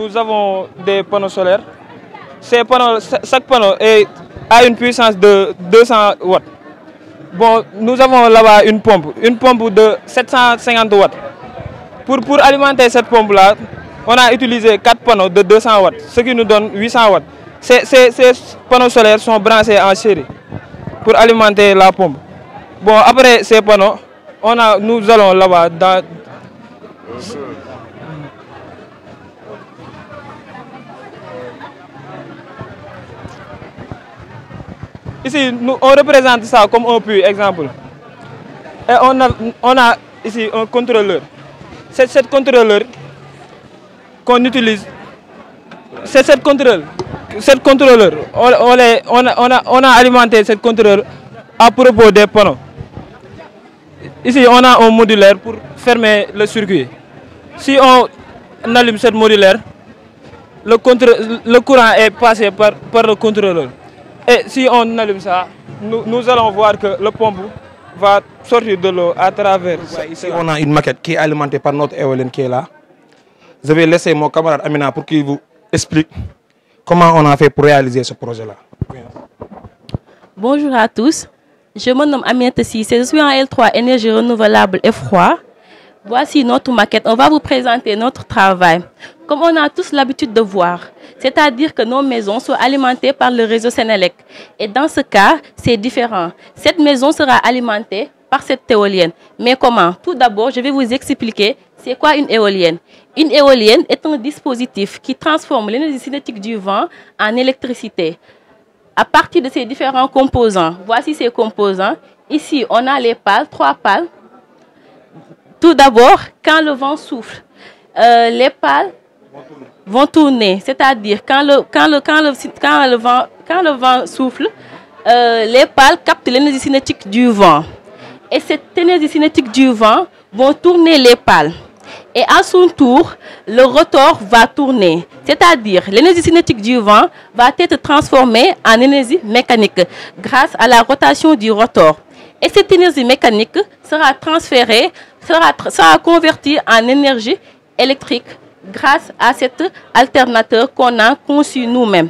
nous avons des panneaux solaires. Ces panneaux, chaque panneau a une puissance de 200 watts. Bon, nous avons là-bas une pompe de 750 watts. Pour alimenter cette pompe-là, on a utilisé 4 panneaux de 200 watts, ce qui nous donne 800 watts. Ces panneaux solaires sont branchés en série pour alimenter la pompe. Bon, après ces panneaux, nous allons là-bas dans... Ici, on représente ça comme un puits, exemple. Et on a ici un contrôleur. C'est ce contrôleur qu'on utilise. C'est ce contrôleur. On a alimenté ce contrôleur à propos des panneaux. Ici, on a un modulaire pour fermer le circuit. Si on allume cette modulaire, le courant est passé par le contrôleur. Et si on allume ça, nous allons voir que le pompe va sortir de l'eau à travers. Ici, on a une maquette qui est alimentée par notre éolienne qui est là. Je vais laisser mon camarade Amina pour qu'il vous explique comment on a fait pour réaliser ce projet-là. Bonjour à tous, je me nomme Aminata Cissé, je suis en L3 énergie renouvelable et froid. Voici notre maquette, on va vous présenter notre travail. Comme on a tous l'habitude de voir, c'est-à-dire que nos maisons sont alimentées par le réseau Sénélec. Et dans ce cas, c'est différent. Cette maison sera alimentée par cette éolienne. Mais comment? Tout d'abord, je vais vous expliquer c'est quoi une éolienne. Une éolienne est un dispositif qui transforme l'énergie cinétique du vent en électricité. À partir de ces différents composants, voici ces composants. Ici, on a les pales, 3 pales. Tout d'abord, quand le vent souffle, les pales vont tourner. C'est-à-dire, quand le vent souffle, les pales captent l'énergie cinétique du vent. Et cette énergie cinétique du vent va tourner les pales. Et à son tour, le rotor va tourner. C'est-à-dire, l'énergie cinétique du vent va être transformée en énergie mécanique grâce à la rotation du rotor. Et cette énergie mécanique sera transférée, sera convertie en énergie électrique grâce à cet alternateur qu'on a conçu nous-mêmes.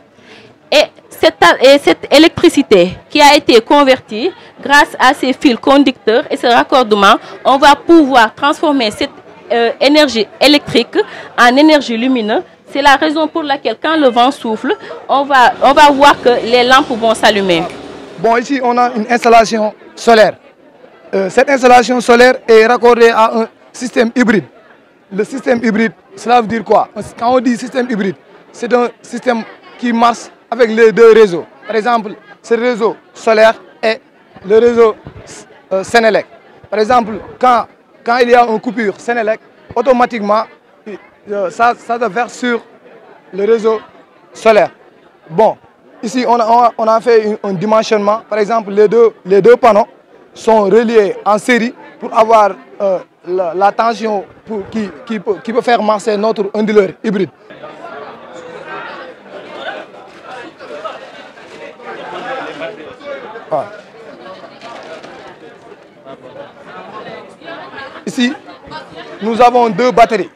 Et cette électricité qui a été convertie grâce à ces fils conducteurs et ce raccordement, on va pouvoir transformer cette énergie électrique en énergie lumineuse. C'est la raison pour laquelle quand le vent souffle, on va voir que les lampes vont s'allumer. Bon, ici on a une installation solaire. Cette installation solaire est raccordée à un système hybride. Le système hybride, cela veut dire quoi? Quand on dit système hybride, c'est un système qui marche avec les deux réseaux. Par exemple, ce réseau solaire et le réseau Sénélec. Par exemple, quand il y a une coupure Sénélec, automatiquement, ça se verse sur le réseau solaire. Bon, ici on a fait un dimensionnement. Par exemple, les deux panneaux sont reliés en série pour avoir la tension qui peut faire marcher notre onduleur hybride. Voilà. Ici, nous avons 2 batteries.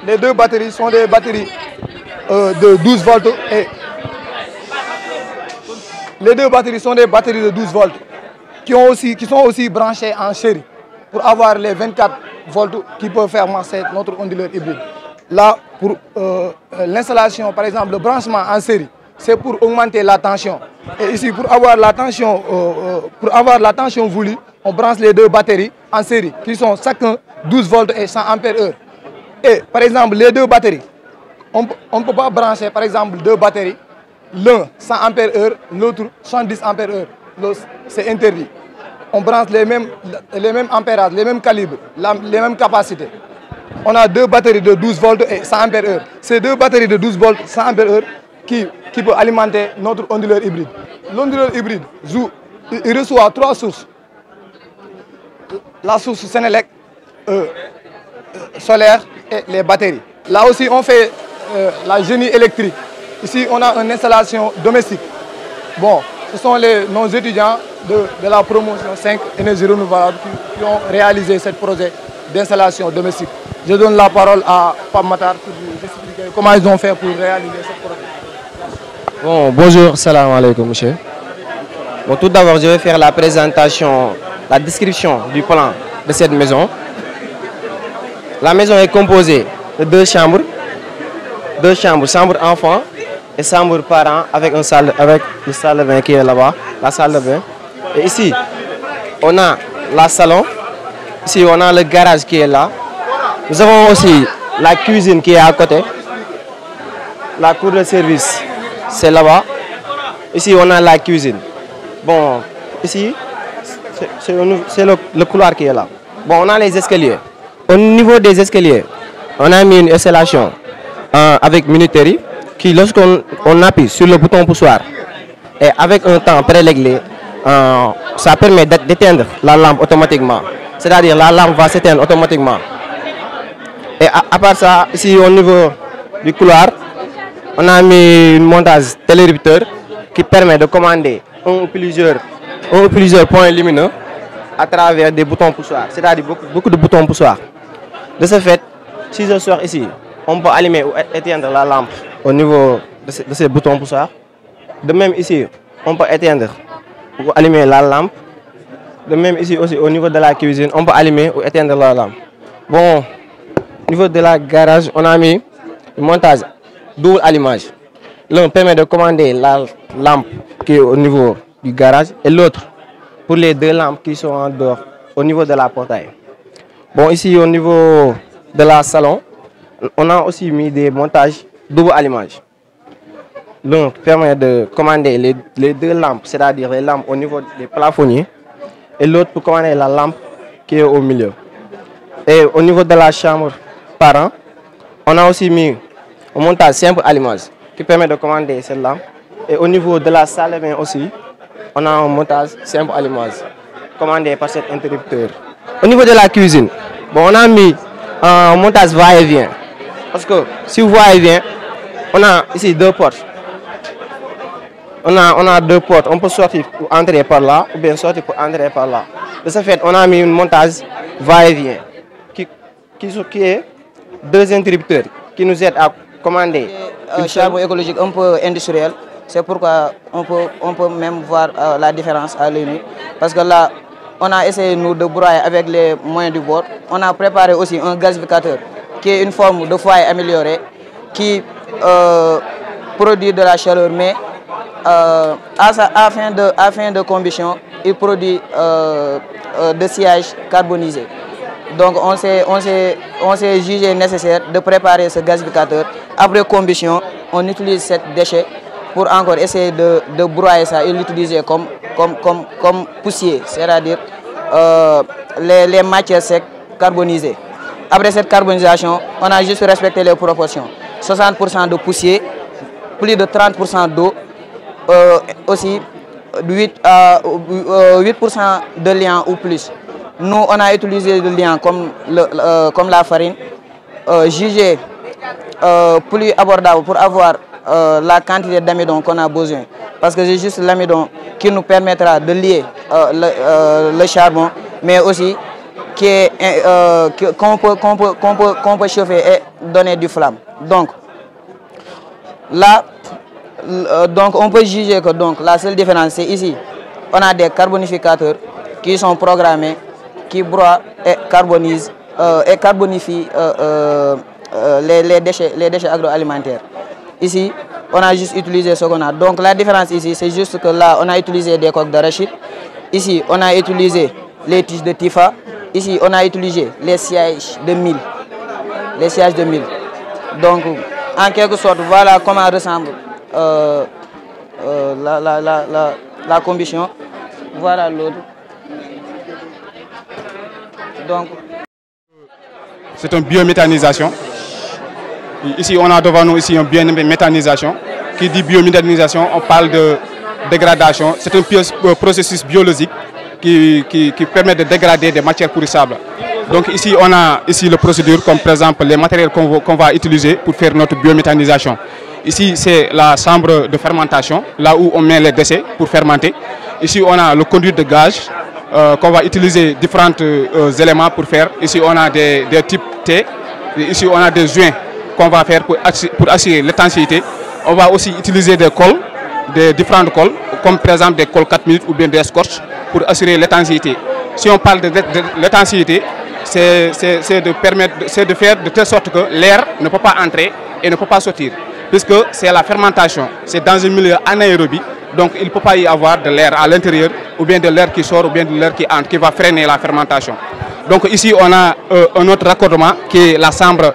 Les 2 batteries sont des batteries de 12 volts et les 2 batteries sont des batteries de 12 volts qui sont aussi branchées en série pour avoir les 24 volts qui peuvent faire marcher notre onduleur hybride. Là, pour l'installation, par exemple, le branchement en série, c'est pour augmenter la tension. Et ici, pour avoir la tension voulue, on branche les 2 batteries en série, qui sont chacun 12 volts et 100 ampères-heure. Et par exemple, les 2 batteries, on ne peut pas brancher, par exemple, 2 batteries, l'un 100 ampères-heure, l'autre 70 ampères-heure. C'est interdit. On branche les mêmes ampérages, les mêmes calibres, les mêmes capacités. On a 2 batteries de 12 volts et 100 ampères-heure. Ces 2 batteries de 12 volts, 100 ampères-heure, qui peut alimenter notre onduleur hybride. L'onduleur hybride, il reçoit 3 sources. La source Sénélec, solaire et les batteries. Là aussi, on fait la génie électrique. Ici, on a une installation domestique. Bon, ce sont nos étudiants de la promotion 5 énergie renouvelable qui ont réalisé ce projet d'installation domestique. Je donne la parole à Pape Matar pour vous expliquer comment ils ont fait pour réaliser ce projet. Bon, bonjour, salam alaikum, monsieur. Bon, tout d'abord, je vais faire la présentation, la description du plan de cette maison. La maison est composée de deux chambres, chambre enfant et chambre parents avec une salle de bain qui est là-bas, la salle de bain. Et ici, on a la salon, ici on a le garage qui est là. Nous avons aussi la cuisine qui est à côté, la cour de service, c'est là-bas. Ici on a la cuisine. Bon, ici, c'est le couloir qui est là. Bon, on a les escaliers. Au niveau des escaliers, on a mis une installation avec minuterie qui, lorsqu'on appuie sur le bouton poussoir et avec un temps préréglé, ça permet d'éteindre la lampe automatiquement. C'est-à-dire la lampe va s'éteindre automatiquement. Et à part ça, ici au niveau du couloir, on a mis une montage télérupteur qui permet de commander un ou plusieurs points lumineux à travers des boutons poussoirs, c'est-à-dire beaucoup de boutons poussoirs. De ce fait, si je sors ici, on peut allumer ou éteindre la lampe au niveau de ces boutons poussoirs. De même ici, on peut éteindre ou allumer la lampe. De même ici aussi, au niveau de la cuisine, on peut allumer ou éteindre la lampe. Bon, au niveau de la garage, on a mis un montage double allumage. L'un permet de commander la lampe qui est au niveau du garage et l'autre pour les deux lampes qui sont en dehors, au niveau de la portail. Bon, ici au niveau de la salon, on a aussi mis des montages double allumage. L'un permet de commander les deux lampes, c'est-à-dire les lampes au niveau des plafonniers, et l'autre pour commander la lampe qui est au milieu. Et au niveau de la chambre parents, on a aussi mis un montage simple allumage qui permet de commander cette lampe. Et au niveau de la salle de bain aussi, on a un montage simple allumage commandé par cet interrupteur. Au niveau de la cuisine, bon, on a mis un montage va-et-vient. Parce que si vous voyez, on a ici deux portes. On a deux portes. On peut sortir pour entrer par là ou bien sortir pour entrer par là. De ce fait, on a mis un montage va-et-vient qui est deux interrupteurs qui nous aident à commander une chambre écologique un peu industrielle. C'est pourquoi on peut même voir la différence à l'œil nu. Parce que là, on a essayé nous de broyer avec les moyens du bord. On a préparé aussi un gazificateur qui est une forme de foyer amélioré qui produit de la chaleur, mais afin de combustion, il produit de sillage carbonisé. Donc on s'est jugé nécessaire de préparer ce gazificateur. Après combustion, on utilise ce déchet pour encore essayer de broyer ça et l'utiliser comme poussier, c'est-à-dire les matières sèches carbonisées. Après cette carbonisation, on a juste respecté les proportions. 60% de poussier, plus de 30% d'eau, aussi 8% de liant ou plus. Nous, on a utilisé le liant comme la farine, jugé plus abordable pour avoir la quantité d'amidon qu'on a besoin. Parce que c'est juste l'amidon qui nous permettra de lier le charbon, mais aussi qu'on peut chauffer et donner du flamme. Donc, là, on peut juger que la seule différence, c'est ici, on a des carbonificateurs qui sont programmés, qui broient et carbonisent et carbonifient les déchets agroalimentaires. Ici, on a juste utilisé ce qu'on a. Donc la différence ici, c'est juste que là, on a utilisé des coques d'arachide. Ici, on a utilisé les tiges de Tifa. Ici, on a utilisé les sièges de mil. Les sièges de mil. Donc, en quelque sorte, voilà comment ressemble la combustion. Voilà l'autre. Donc, c'est une biométhanisation. Ici, on a devant nous ici une biométhanisation. Qui dit biométhanisation, on parle de dégradation. C'est un processus biologique qui permet de dégrader des matières pourrissables. Donc ici, on a ici la procédure, comme par exemple les matériels qu'on va utiliser pour faire notre biométhanisation. Ici, c'est la chambre de fermentation, là où on met les déchets pour fermenter. Ici, on a le conduit de gaz. qu'on va utiliser différents éléments pour faire. Ici, on a des types T. Ici, on a des joints qu'on va faire pour assurer l'étanchéité. On va aussi utiliser des cols, des différentes cols, comme par exemple des cols 4 minutes ou bien des scotch pour assurer l'étanchéité. Si on parle de l'étanchéité, c'est de faire de telle sorte que l'air ne peut pas entrer et ne peut pas sortir. Puisque c'est la fermentation, c'est dans un milieu anaérobie, donc il ne peut pas y avoir de l'air à l'intérieur, ou bien de l'air qui sort, ou bien de l'air qui entre, qui va freiner la fermentation. Donc ici on a un autre raccordement qui est la chambre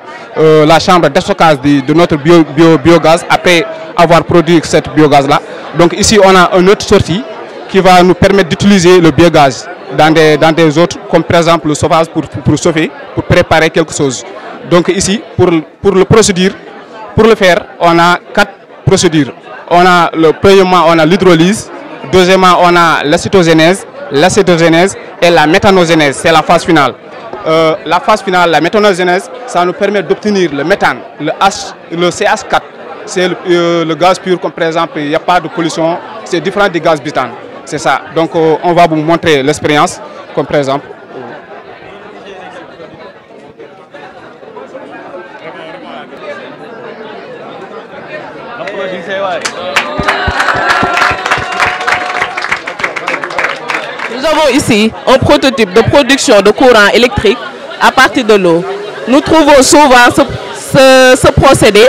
de stockage de notre biogaz après avoir produit cette biogaz-là. Donc ici on a une autre sortie qui va nous permettre d'utiliser le biogaz dans des autres, comme par exemple le chauffage pour chauffer, pour préparer quelque chose. Donc ici, pour le faire, on a 4 procédures. Premièrement, on a l'hydrolyse. Deuxièmement, on a l'acétogénèse, l'acétogénèse et la méthanogénèse. C'est la phase finale. La phase finale, la méthanogénèse, ça nous permet d'obtenir le méthane, le CH4. C'est le gaz pur, comme par exemple, il n'y a pas de pollution. C'est différent des gaz butane. C'est ça. Donc, on va vous montrer l'expérience, comme par exemple. Nous avons ici un prototype de production de courant électrique à partir de l'eau. Nous trouvons souvent ce procédé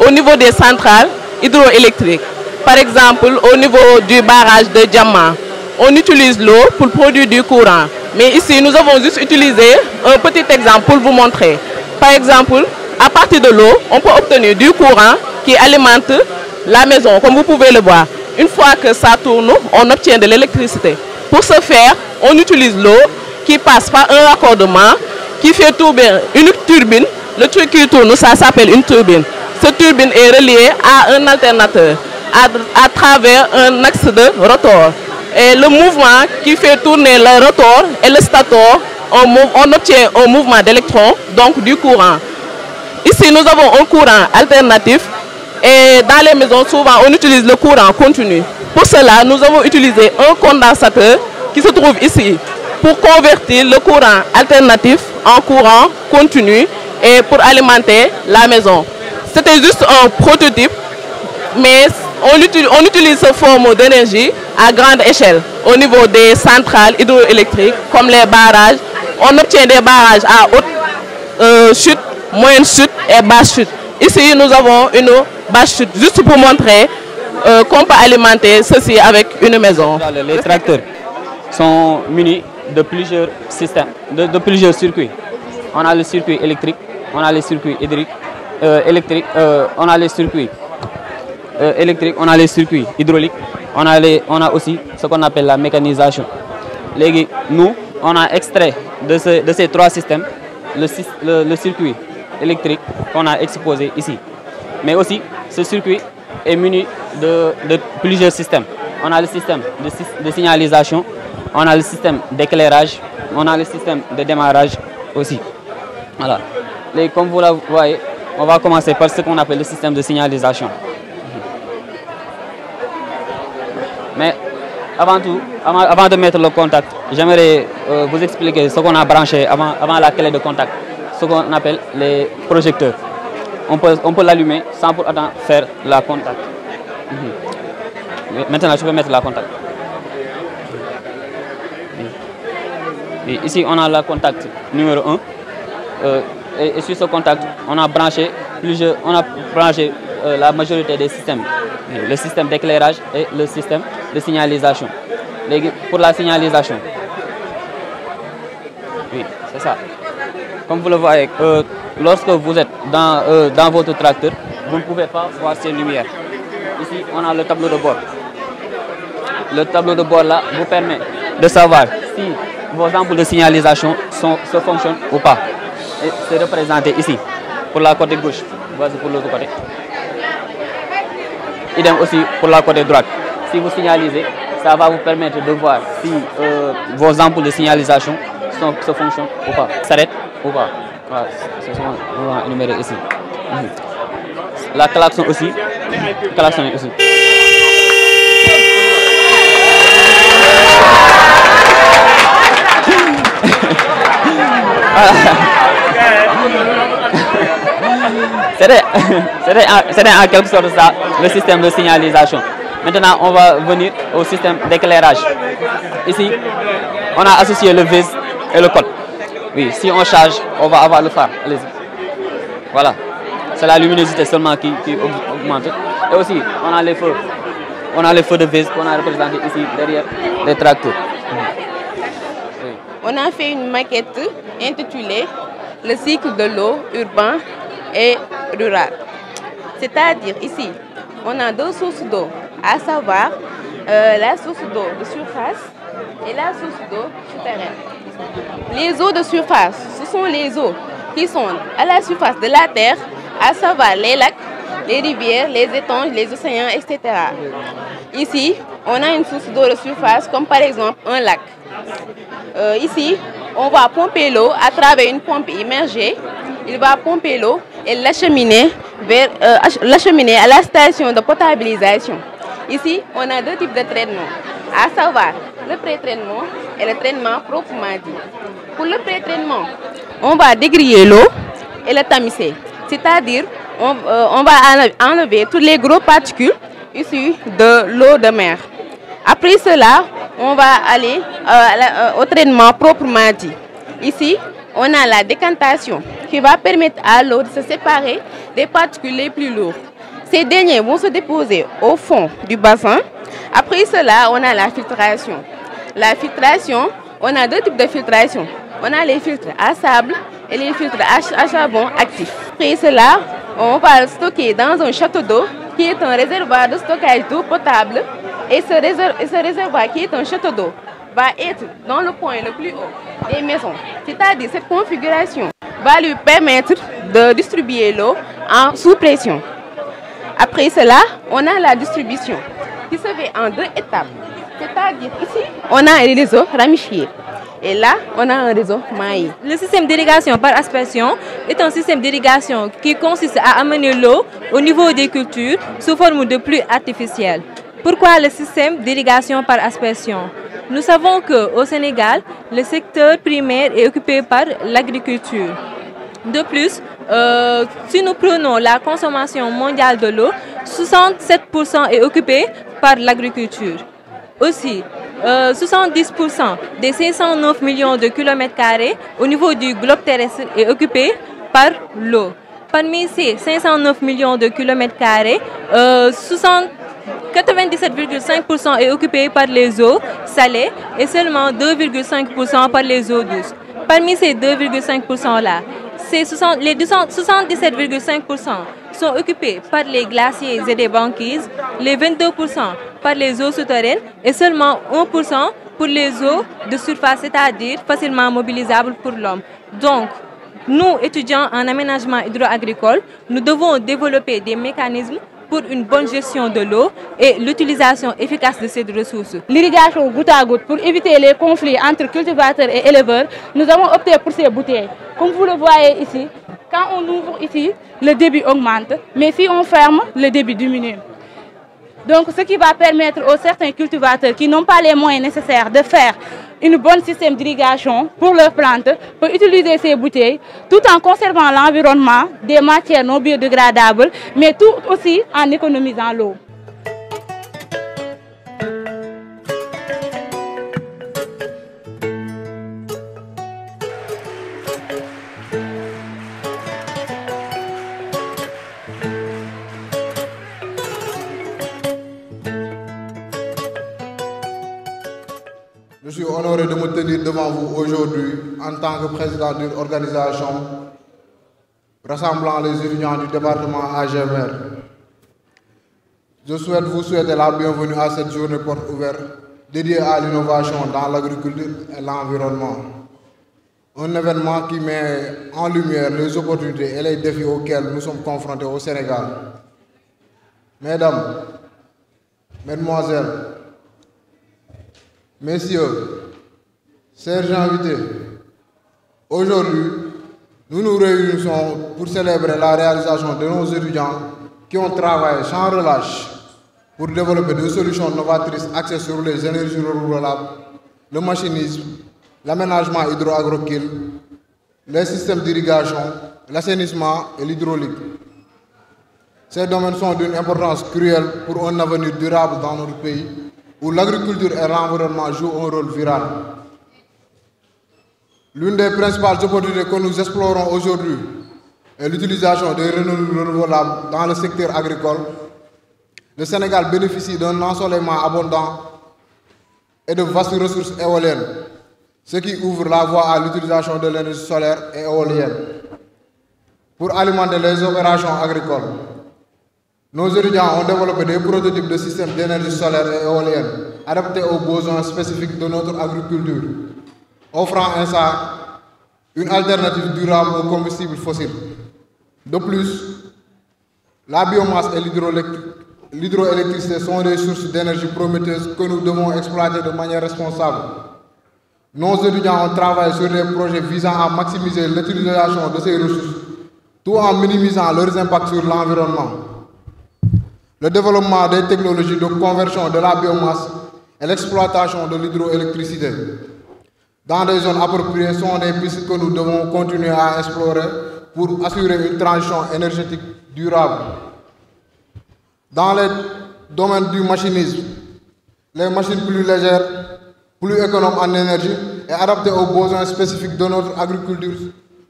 au niveau des centrales hydroélectriques. Par exemple, au niveau du barrage de Diamant, on utilise l'eau pour produire du courant. Mais ici, nous avons juste utilisé un petit exemple pour vous montrer. Par exemple, à partir de l'eau, on peut obtenir du courant qui alimente la maison, comme vous pouvez le voir. Une fois que ça tourne, on obtient de l'électricité. Pour ce faire, on utilise l'eau qui passe par un raccordement qui fait tourner une turbine. Le truc qui tourne, ça s'appelle une turbine. Cette turbine est reliée à un alternateur à travers un axe de rotor. Et le mouvement qui fait tourner le rotor et le stator, on obtient un mouvement d'électrons, donc du courant. Ici, nous avons un courant alternatif et dans les maisons, souvent, on utilise le courant continu. Pour cela, nous avons utilisé un condensateur qui se trouve ici pour convertir le courant alternatif en courant continu et pour alimenter la maison. C'était juste un prototype, mais on utilise ce forme d'énergie à grande échelle au niveau des centrales hydroélectriques comme les barrages. On obtient des barrages à haute chute, moyenne chute et basse chute. Ici, nous avons une basse chute juste pour montrer qu'on peut alimenter ceci avec une maison. Les tracteurs sont munis de plusieurs systèmes, de plusieurs circuits. On a le circuit électrique, on a les circuits électriques, on a les circuits électriques, on a les circuits hydrauliques, on a aussi ce qu'on appelle la mécanisation. Nous, on a extrait de ces 3 systèmes le circuit électrique qu'on a exposé ici. Mais aussi, ce circuit est muni de plusieurs systèmes. On a le système de signalisation, on a le système d'éclairage, on a le système de démarrage aussi. Voilà. Comme vous le voyez, on va commencer par ce qu'on appelle le système de signalisation. Mais avant tout, avant de mettre le contact, j'aimerais vous expliquer ce qu'on a branché avant la clé de contact, ce qu'on appelle les projecteurs. On peut l'allumer sans pour autant faire la contact. Maintenant, je peux mettre la contact. Et ici, on a la contact numéro 1. Et sur ce contact, on a branché la majorité des systèmes. Le système d'éclairage et le système de signalisation. Pour la signalisation, oui, c'est ça. Comme vous le voyez, lorsque vous êtes dans votre tracteur, vous ne pouvez pas voir ces lumières. Ici, on a le tableau de bord. Le tableau de bord là vous permet de savoir si vos ampoules de signalisation se fonctionnent ou pas. Et c'est représenté ici, pour la côté gauche. Voici pour l'autre côté. Idem aussi pour la côté droite. Si vous signalisez, ça va vous permettre de voir si vos ampoules de signalisation se fonctionnent ou pas. S'arrête ou pas. Voilà, c'est ce qu'on va énumérer ici. La klaxon aussi. Klaxon aussi. C'était en quelque sorte ça, le système de signalisation. Maintenant, on va venir au système d'éclairage. Ici, on a associé le vis et le code. Oui, si on charge, on va avoir le phare. Allez-y. Voilà. C'est la luminosité seulement qui augmente. Et aussi, on a les feux. On a les feux de vis qu'on a représentés ici derrière les tracteurs. Oui. On a fait une maquette intitulée Le cycle de l'eau urbain et rural. C'est-à-dire ici, on a deux sources d'eau, à savoir la source d'eau de surface et la source d'eau souterraine. Les eaux de surface, ce sont les eaux qui sont à la surface de la terre, à savoir les lacs, les rivières, les étangs, les océans, etc. Ici, on a une source d'eau de surface, comme par exemple un lac. Ici, on va pomper l'eau à travers une pompe immergée. Il va pomper l'eau et l'acheminer à la station de potabilisation. Ici, on a deux types de traitements, à savoir le pré-traitement et le traitement proprement dit. Pour le pré-traitement, on va dégriller l'eau et la tamiser. C'est-à-dire, on va enlever toutes les grosses particules issues de l'eau de mer. Après cela, on va aller au traitement proprement dit. Ici, on a la décantation qui va permettre à l'eau de se séparer des particules les plus lourdes. Ces derniers vont se déposer au fond du bassin. Après cela, on a la filtration. La filtration, on a deux types de filtration. On a les filtres à sable et les filtres à charbon actifs. Après cela, on va stocker dans un château d'eau qui est un réservoir de stockage d'eau potable. Et ce réservoir qui est un château d'eau va être dans le point le plus haut des maisons. C'est-à-dire cette configuration va lui permettre de distribuer l'eau sous pression. Après cela, on a la distribution qui se fait en deux étapes. C'est-à-dire ici, on a un réseau ramifié. Et là, on a un réseau maillé. Le système d'irrigation par aspersion est un système d'irrigation qui consiste à amener l'eau au niveau des cultures sous forme de pluie artificielle. Pourquoi le système d'irrigation par aspersion? Nous savons qu'au Sénégal, le secteur primaire est occupé par l'agriculture. De plus, si nous prenons la consommation mondiale de l'eau, 67% est occupé par l'agriculture. Aussi, 70% des 509 millions de kilomètres carrés au niveau du globe terrestre est occupé par l'eau. Parmi ces 509 millions de kilomètres carrés, 97,5% est occupé par les eaux salées et seulement 2,5% par les eaux douces. Parmi ces 2,5%-là, les 77,5% sont occupés par les glaciers et des banquises, les 22% par les eaux souterraines et seulement 1% pour les eaux de surface, c'est-à-dire facilement mobilisables pour l'homme. Donc, nous, étudiants en aménagement hydro-agricole, nous devons développer des mécanismes pour une bonne gestion de l'eau et l'utilisation efficace de cette ressource. L'irrigation goutte à goutte pour éviter les conflits entre cultivateurs et éleveurs, nous avons opté pour ces bouteilles. Comme vous le voyez ici, quand on ouvre ici, le débit augmente, mais si on ferme, le débit diminue. Donc, ce qui va permettre aux certains cultivateurs qui n'ont pas les moyens nécessaires de faire un bon système d'irrigation pour leurs plantes, pour utiliser ces bouteilles, tout en conservant l'environnement, des matières non biodégradables, mais tout aussi en économisant l'eau. Je suis honoré de me tenir devant vous aujourd'hui en tant que président d'une organisation rassemblant les étudiants du département AGMR. Je souhaite vous souhaiter la bienvenue à cette journée porte ouverte dédiée à l'innovation dans l'agriculture et l'environnement. Un événement qui met en lumière les opportunités et les défis auxquels nous sommes confrontés au Sénégal. Mesdames, Mesdemoiselles, Messieurs, chers invités, aujourd'hui, nous nous réunissons pour célébrer la réalisation de nos étudiants qui ont travaillé sans relâche pour développer des solutions novatrices axées sur les énergies renouvelables, le machinisme, l'aménagement hydro-agricole, les systèmes d'irrigation, l'assainissement et l'hydraulique. Ces domaines sont d'une importance cruciale pour un avenir durable dans notre pays, où l'agriculture et l'environnement jouent un rôle vital. L'une des principales opportunités que nous explorons aujourd'hui est l'utilisation des renouvelables dans le secteur agricole. Le Sénégal bénéficie d'un ensoleillement abondant et de vastes ressources éoliennes, ce qui ouvre la voie à l'utilisation de l'énergie solaire et éolienne pour alimenter les opérations agricoles. Nos étudiants ont développé des prototypes de systèmes d'énergie solaire et éolienne adaptés aux besoins spécifiques de notre agriculture, offrant ainsi une alternative durable aux combustibles fossiles. De plus, la biomasse et l'hydroélectricité sont des sources d'énergie prometteuses que nous devons exploiter de manière responsable. Nos étudiants ont travaillé sur des projets visant à maximiser l'utilisation de ces ressources, tout en minimisant leurs impacts sur l'environnement. Le développement des technologies de conversion de la biomasse et l'exploitation de l'hydroélectricité dans des zones appropriées sont des pistes que nous devons continuer à explorer pour assurer une transition énergétique durable. Dans les domaines du machinisme, les machines plus légères, plus économes en énergie et adaptées aux besoins spécifiques de notre agriculture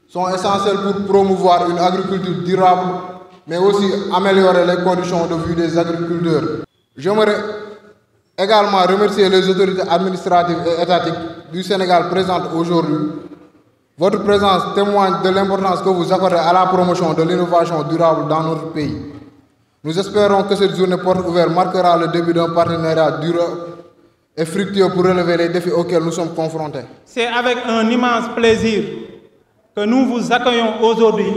sont essentielles pour promouvoir une agriculture durable, mais aussi améliorer les conditions de vie des agriculteurs. J'aimerais également remercier les autorités administratives et étatiques du Sénégal présentes aujourd'hui. Votre présence témoigne de l'importance que vous accordez à la promotion de l'innovation durable dans notre pays. Nous espérons que cette journée porte ouverte marquera le début d'un partenariat durable et fructueux pour relever les défis auxquels nous sommes confrontés. C'est avec un immense plaisir que nous vous accueillons aujourd'hui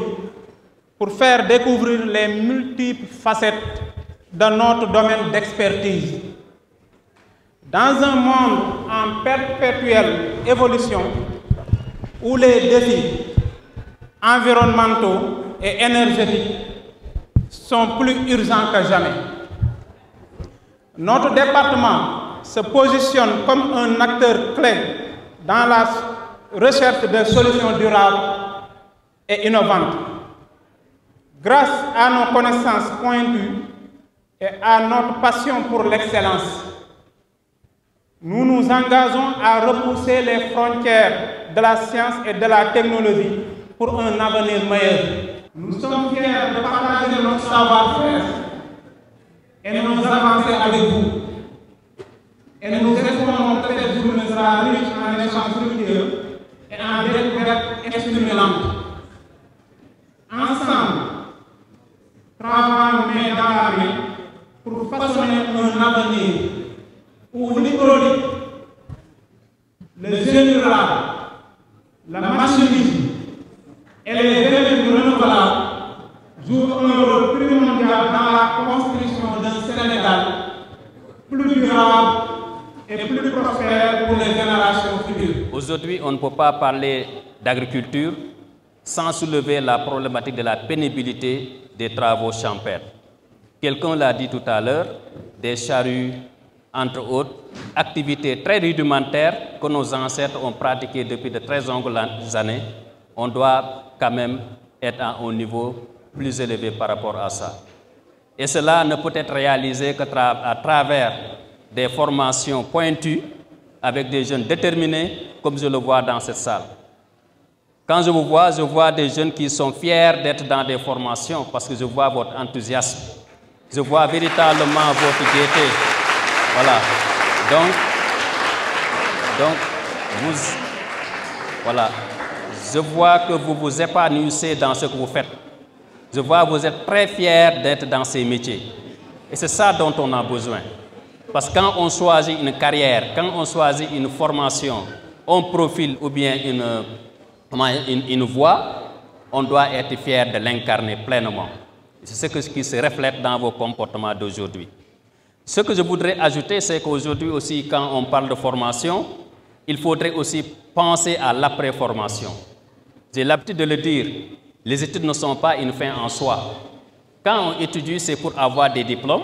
pour faire découvrir les multiples facettes de notre domaine d'expertise. Dans un monde en perpétuelle évolution, où les défis environnementaux et énergétiques sont plus urgents que jamais, notre département se positionne comme un acteur clé dans la recherche de solutions durables et innovantes. Grâce à nos connaissances pointues et à notre passion pour l'excellence, nous nous engageons à repousser les frontières de la science et de la technologie pour un avenir meilleur. Nous sommes fiers de partager notre savoir-faire et nos avancées avec vous. Et nous espérons que cette journée sera riche en échanges fructueux et en découvertes stimulantes. Ensemble, travaillons main dans la main pour façonner un avenir où l'hydraulique, le génie rural, la machinerie et les énergies renouvelables jouent un rôle primordial dans la construction d'un Sénégal plus durable et plus prospère pour les générations futures. Aujourd'hui, on ne peut pas parler d'agriculture sans soulever la problématique de la pénibilité des travaux champêtres. Quelqu'un l'a dit tout à l'heure, des charrues, entre autres, activités très rudimentaires que nos ancêtres ont pratiquées depuis de très longues années. On doit quand même être à un niveau plus élevé par rapport à ça. Et cela ne peut être réalisé qu'à travers des formations pointues avec des jeunes déterminés, comme je le vois dans cette salle. Quand je vois des jeunes qui sont fiers d'être dans des formations parce que je vois votre enthousiasme. Je vois véritablement votre gaieté. Voilà. Donc voilà. Je vois que vous vous épanouissez dans ce que vous faites. Je vois que vous êtes très fiers d'être dans ces métiers. Et c'est ça dont on a besoin. Parce que quand on choisit une carrière, quand on choisit une formation, un profil ou bien une voie, on doit être fier de l'incarner pleinement. C'est ce qui se reflète dans vos comportements d'aujourd'hui. Ce que je voudrais ajouter, c'est qu'aujourd'hui aussi, quand on parle de formation, il faudrait aussi penser à l'après-formation. J'ai l'habitude de le dire, les études ne sont pas une fin en soi. Quand on étudie, c'est pour avoir des diplômes,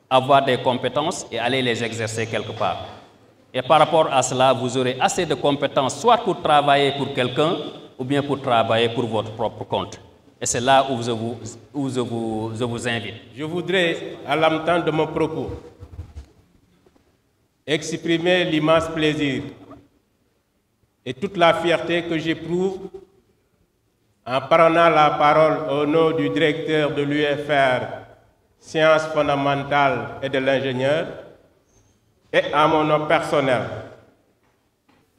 avoir des compétences et aller les exercer quelque part. Et par rapport à cela, vous aurez assez de compétences, soit pour travailler pour quelqu'un, ou bien pour travailler pour votre propre compte. Et c'est là où je vous invite. Je voudrais, à l'entente de mon propos, exprimer l'immense plaisir et toute la fierté que j'éprouve en prenant la parole au nom du directeur de l'UFR, Sciences fondamentales et de l'ingénieur, et à mon nom personnel.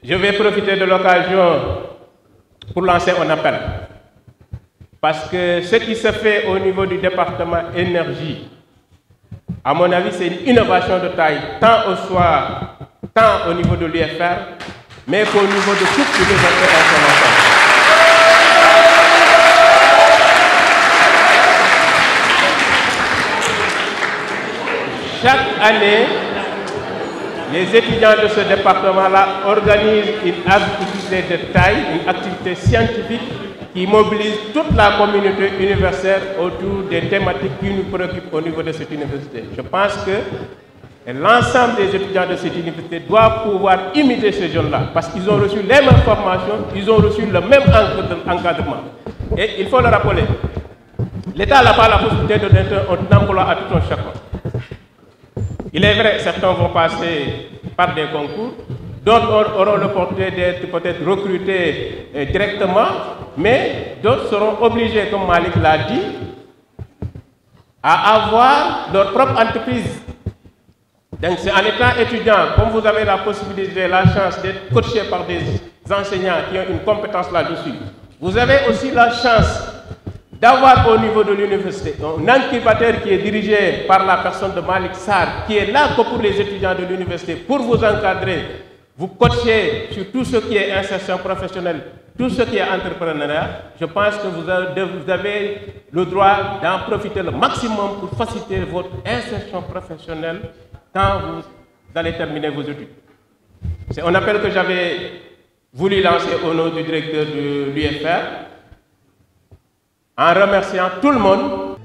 Je vais profiter de l'occasion pour lancer un appel. Parce que ce qui se fait au niveau du département énergie, à mon avis, c'est une innovation de taille, tant au niveau de l'UFR, mais qu'au niveau de toutes les universités internationales. Chaque année, les étudiants de ce département-là organisent une activité de taille, une activité scientifique qui mobilise toute la communauté universitaire autour des thématiques qui nous préoccupent au niveau de cette université. Je pense que l'ensemble des étudiants de cette université doivent pouvoir imiter ces jeunes-là parce qu'ils ont reçu les mêmes formations, ils ont reçu le même encadrement. Et il faut le rappeler, l'État n'a pas la possibilité de donner un emploi à tout un chacun. Il est vrai, certains vont passer par des concours, d'autres auront l'opportunité d'être peut-être recrutés directement, mais d'autres seront obligés, comme Malik l'a dit, à avoir leur propre entreprise. Donc c'est en étant étudiant, comme vous avez la possibilité, la chance d'être coaché par des enseignants qui ont une compétence là-dessus, vous avez aussi la chance d'avoir au niveau de l'université un incubateur qui est dirigé par la personne de Malik Sarr, qui est là que pour les étudiants de l'université, pour vous encadrer, vous coacher sur tout ce qui est insertion professionnelle, tout ce qui est entrepreneuriat. Je pense que vous avez le droit d'en profiter le maximum pour faciliter votre insertion professionnelle quand vous allez terminer vos études. C'est un appel que j'avais voulu lancer au nom du directeur de l'UFR, en remerciant tout le monde